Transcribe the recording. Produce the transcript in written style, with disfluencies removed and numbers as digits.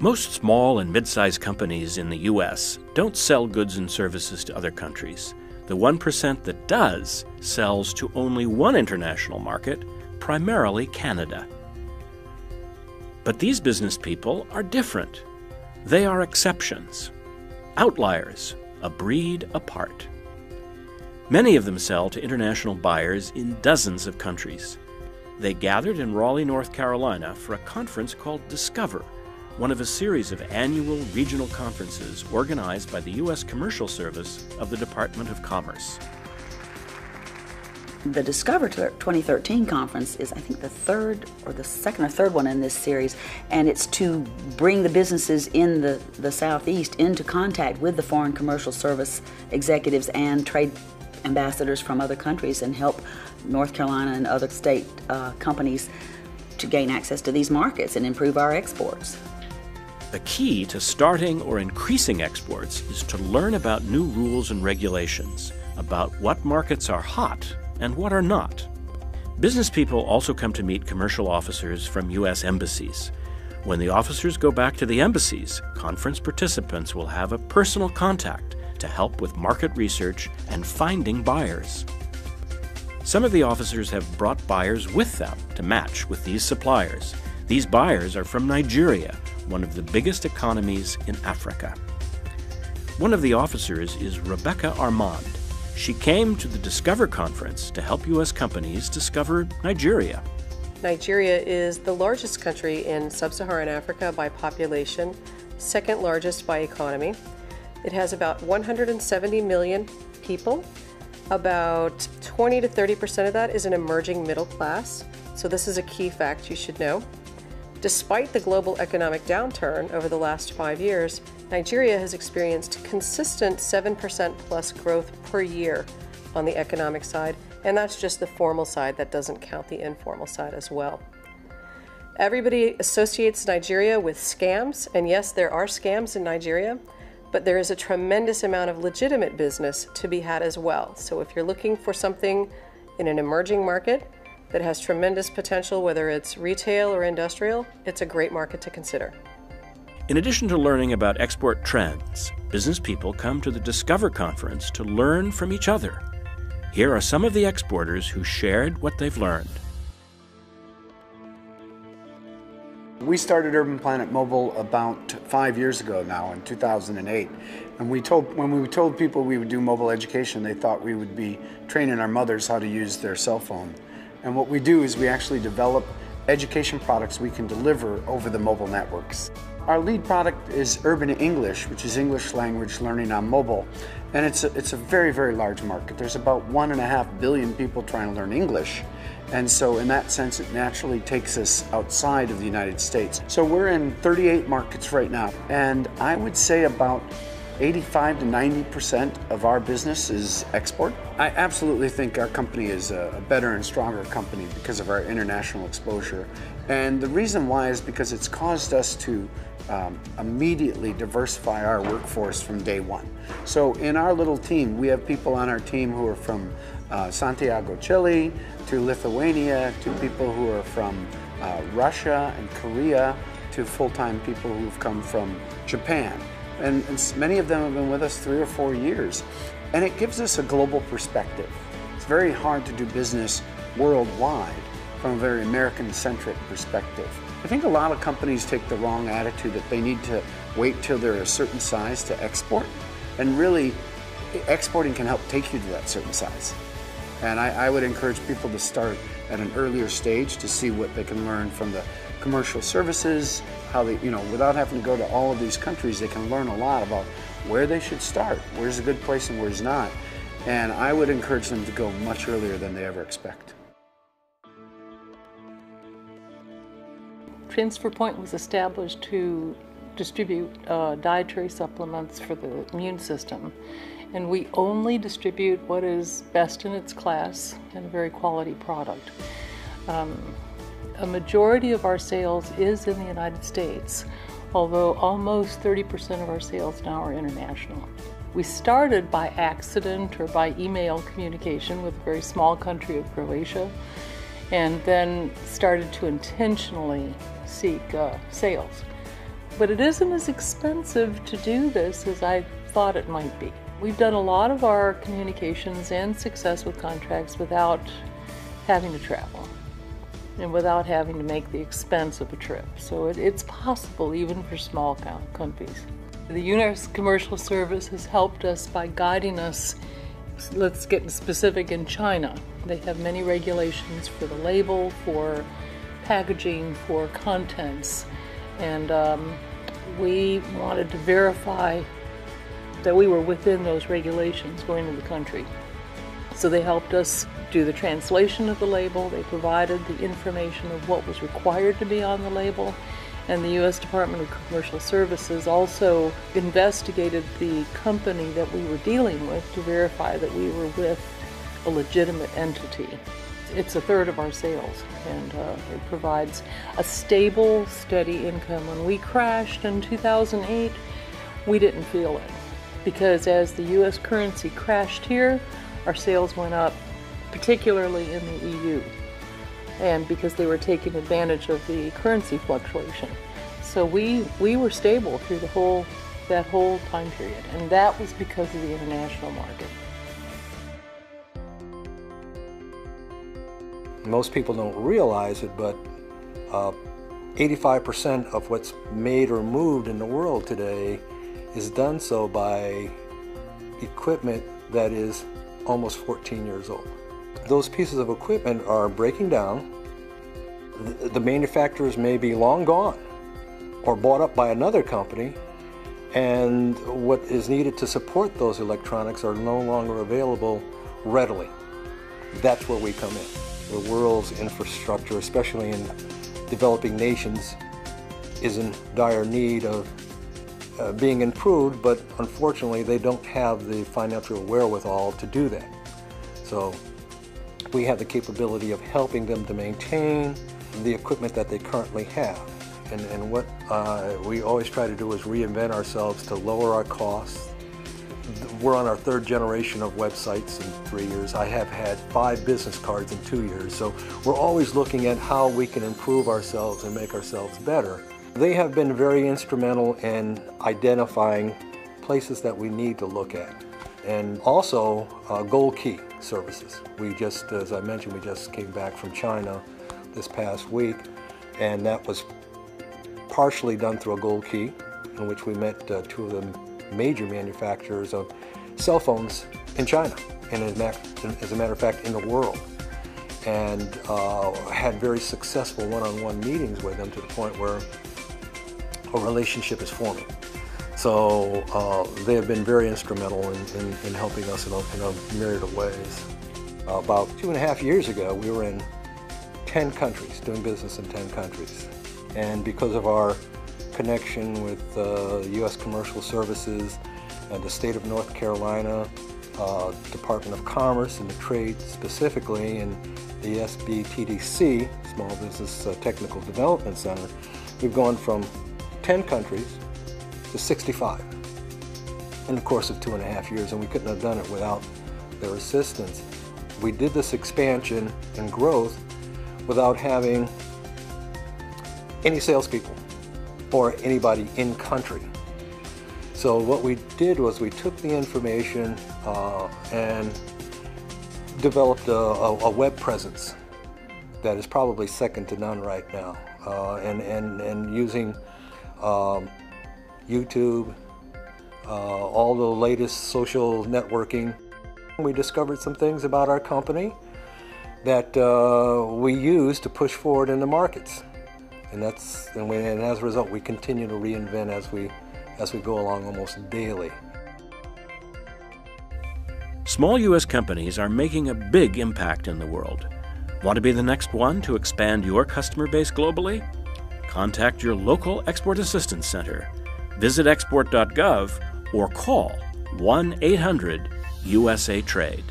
Most small and mid-sized companies in the U.S. don't sell goods and services to other countries. The 1% that does sells to only one international market, primarily Canada. But these business people are different. They are exceptions, outliers, a breed apart. Many of them sell to international buyers in dozens of countries. They gathered in Raleigh, North Carolina for a conference called Discover, one of a series of annual regional conferences organized by the U.S. Commercial Service of the Department of Commerce. The Discover 2013 conference is, I think, the second or third one in this series, and it's to bring the businesses in the Southeast into contact with the Foreign Commercial Service executives and trade ambassadors from other countries and help North Carolina and other state companies to gain access to these markets and improve our exports. The key to starting or increasing exports is to learn about new rules and regulations, about what markets are hot and what are not. Business people also come to meet commercial officers from U.S. embassies. When the officers go back to the embassies, conference participants will have a personal contact to help with market research and finding buyers. Some of the officers have brought buyers with them to match with these suppliers. These buyers are from Nigeria, one of the biggest economies in Africa. One of the officers is Rebecca Armand. She came to the Discover conference to help U.S. companies discover Nigeria. Nigeria is the largest country in sub-Saharan Africa by population, second largest by economy. It has about 170 million people. About 20 to 30% of that is an emerging middle class, so this is a key fact you should know. Despite the global economic downturn over the last 5 years, Nigeria has experienced consistent 7% plus growth per year on the economic side, and that's just the formal side. That doesn't count the informal side as well. Everybody associates Nigeria with scams, and yes, there are scams in Nigeria, but there is a tremendous amount of legitimate business to be had as well. So if you're looking for something in an emerging market that has tremendous potential, whether it's retail or industrial, it's a great market to consider. In addition to learning about export trends, business people come to the Discover conference to learn from each other. Here are some of the exporters who shared what they've learned. We started Urban Planet Mobile about 5 years ago now, in 2008. And when we told people we would do mobile education, they thought we would be training our mothers how to use their cell phone. And what we do is we actually develop education products we can deliver over the mobile networks. Our lead product is Urban English, which is English language learning on mobile. And it's a very, very large market. There's about 1.5 billion people trying to learn English. And so in that sense, it naturally takes us outside of the United States. So we're in 38 markets right now. And I would say about 85 to 90% of our business is export. I absolutely think our company is a better and stronger company because of our international exposure. And the reason why is because it's caused us to immediately diversify our workforce from day one. So in our little team, we have people on our team who are from Santiago, Chile, to Lithuania, to people who are from Russia and Korea, to full-time people who've come from Japan. And many of them have been with us 3 or 4 years. And it gives us a global perspective. It's very hard to do business worldwide from a very American-centric perspective. I think a lot of companies take the wrong attitude that they need to wait till they're a certain size to export. And really, exporting can help take you to that certain size. And I would encourage people to start at an earlier stage to see what they can learn from the commercial services, how they, without having to go to all of these countries, they can learn a lot about where they should start, where's a good place and where's not. And I would encourage them to go much earlier than they ever expect. Transfer Point was established to distribute dietary supplements for the immune system. And we only distribute what is best in its class and a very quality product. A majority of our sales is in the United States, although almost 30% of our sales now are international. We started by accident or by email communication with a very small country of Croatia, and then started to intentionally seek sales. But it isn't as expensive to do this as I thought it might be. We've done a lot of our communications and success with contracts without having to travel and without having to make the expense of a trip. So it's possible even for small companies. The U.S. Commercial Service has helped us by guiding us. Let's get specific in China. They have many regulations for the label, for packaging, for contents, and we wanted to verify that we were within those regulations going into the country. So they helped us do the translation of the label. They provided the information of what was required to be on the label. And the U.S. Department of Commercial Services also investigated the company that we were dealing with to verify that we were with a legitimate entity. It's a third of our sales, and it provides a stable, steady income. When we crashed in 2008, we didn't feel it, because as the U.S. currency crashed here, our sales went up, particularly in the EU, and because they were taking advantage of the currency fluctuation. So we were stable through that whole time period, and that was because of the international market. Most people don't realize it, but 85% of what's made or moved in the world today is done so by equipment that is almost 14 years old. Those pieces of equipment are breaking down. The manufacturers may be long gone or bought up by another company, and what is needed to support those electronics are no longer available readily. That's where we come in. The world's infrastructure, especially in developing nations, is in dire need of being improved, but unfortunately they don't have the financial wherewithal to do that. So we have the capability of helping them to maintain the equipment that they currently have. And what we always try to do is reinvent ourselves to lower our costs. We're on our third generation of websites in 3 years. I have had 5 business cards in 2 years. So we're always looking at how we can improve ourselves and make ourselves better. They have been very instrumental in identifying places that we need to look at. And also Gold Key services. We just, as I mentioned, we just came back from China this past week, and that was partially done through a Gold Key, in which we met 2 of the major manufacturers of cell phones in China, and as a matter of fact in the world, and had very successful one-on-one meetings with them to the point where a relationship is forming. So they have been very instrumental in helping us in a myriad of ways. About 2.5 years ago, we were in 10 countries, doing business in 10 countries. And because of our connection with U.S. Commercial Services, the state of North Carolina, Department of Commerce and the Trade specifically, and the SBTDC, Small Business Technical Development Center, we've gone from 10 countries to 65 in the course of 2.5 years, and we couldn't have done it without their assistance. We did this expansion and growth without having any salespeople or anybody in country. So what we did was we took the information and developed a web presence that is probably second to none right now, and using YouTube, all the latest social networking. We discovered some things about our company that we use to push forward in the markets. And as a result, we continue to reinvent as we go along almost daily. Small U.S. companies are making a big impact in the world. Want to be the next one to expand your customer base globally? Contact your local Export Assistance Center. Visit export.gov or call 1-800-USA-TRADE.